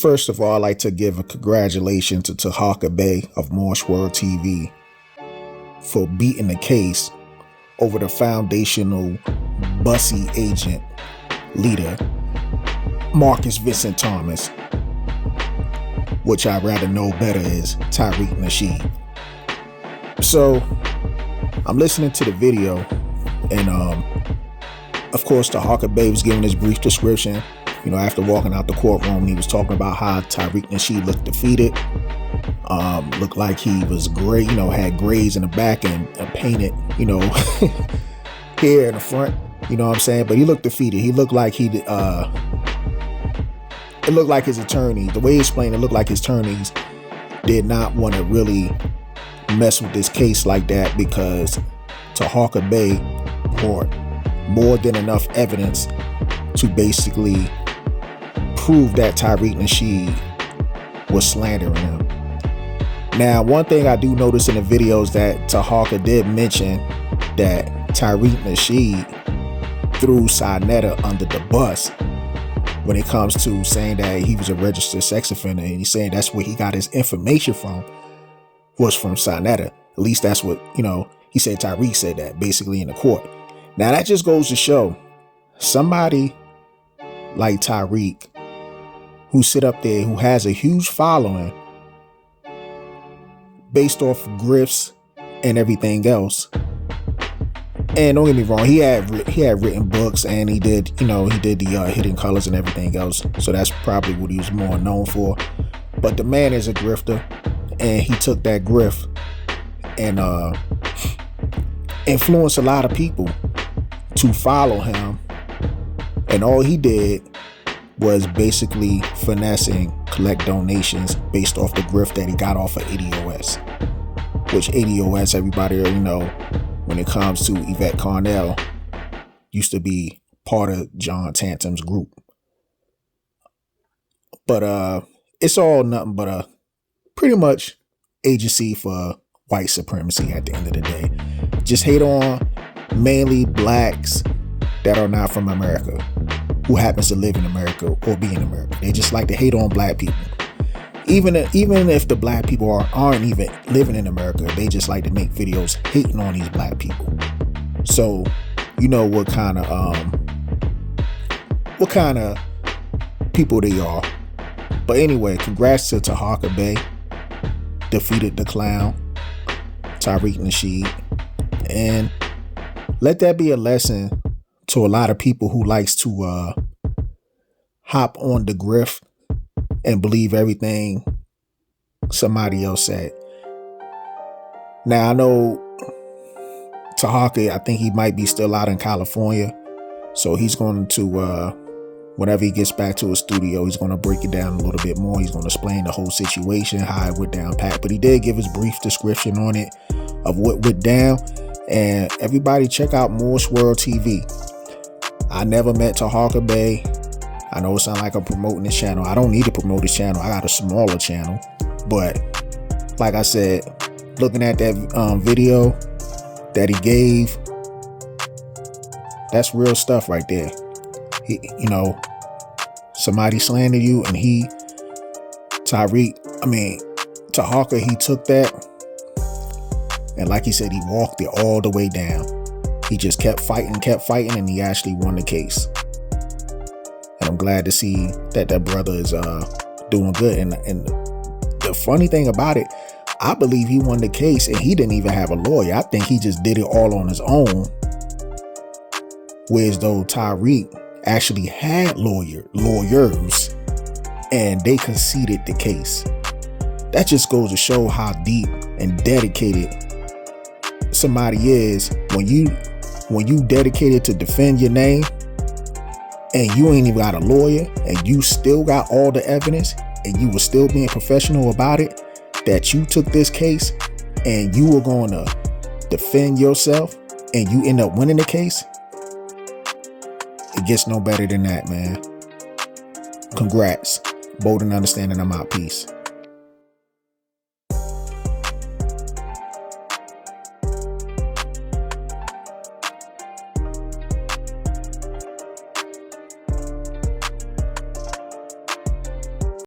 First of all, I'd like to give a congratulations to Tariq Bey of Moorish World TV for beating the case over the foundational Bussy agent leader, Marcus Vincent Thomas, which I'd rather know better as Tariq Nasheed. So I'm listening to the video, and of course Tariq Bey was giving his brief description. You know, after walking out the courtroom, he was talking about how Tariq Nasheed looked defeated. Looked like he was gray, you know, had grays in the back and painted, you know, hair in the front. You know what I'm saying? But he looked defeated. He looked like it looked like his attorney, the way he explained it, looked like his attorneys did not want to really mess with this case like that, because Tariq Bey brought more than enough evidence to basically prove that Tariq Nasheed was slandering him. Now, one thing I do notice in the videos that Tariq did mention that Tariq Nasheed threw Sinetta under the bus when it comes to saying that he was a registered sex offender, and he's saying that's where he got his information from, was from Sinetta. At least that's what, you know, he said. Tariq said that basically in the court. Now that just goes to show somebody like Tariq, who sit up there, who has a huge following based off grifts and everything else. And don't get me wrong, he had written books, and he did, you know, he did the Hidden Colors and everything else. So that's probably what he was more known for. But the man is a grifter, and he took that grift and influenced a lot of people to follow him. And all he did was basically finesse and collect donations based off the grift that he got off of ADOS, which ADOS, everybody already know, when it comes to Yvette Carnell, used to be part of John Tantum's group. But it's all nothing but pretty much agency for white supremacy at the end of the day. Just hate on mainly blacks that are not from America, who happens to live in America or be in America. They just like to hate on black people. Even if the black people aren't even living in America, they just like to make videos hating on these black people. So you know what kind of people they are. But anyway, congrats to Tariq Bey. Defeated the clown, Tariq Nasheed. And let that be a lesson to a lot of people who likes to hop on the grift and believe everything somebody else said. Now I know Tariq, I think he might be still out in California, so he's going to whenever he gets back to his studio, he's going to break it down a little bit more. He's going to explain the whole situation, how it went down pat. But he did give his brief description on it of what went down. And everybody check out Moorish World TV. I never met Tariq Bey. I know it sounds like I'm promoting this channel. I don't need to promote this channel. I got a smaller channel. But like I said, looking at that video that he gave, that's real stuff right there. You know, somebody slandered you, and Tariq, he took that, and like he said, he walked it all the way down. He just kept fighting, and he actually won the case. And I'm glad to see that brother is doing good. And the funny thing about it, I believe he won the case, and he didn't even have a lawyer. I think he just did it all on his own. Whereas though Tariq actually had lawyers, and they conceded the case. That just goes to show how deep and dedicated somebody is when you dedicated to defend your name, and you ain't even got a lawyer, and you still got all the evidence, and you were still being professional about it, that you took this case and you were going to defend yourself, and you end up winning the case. It gets no better than that, man. Congrats. Bold and understanding. I'm out. Peace.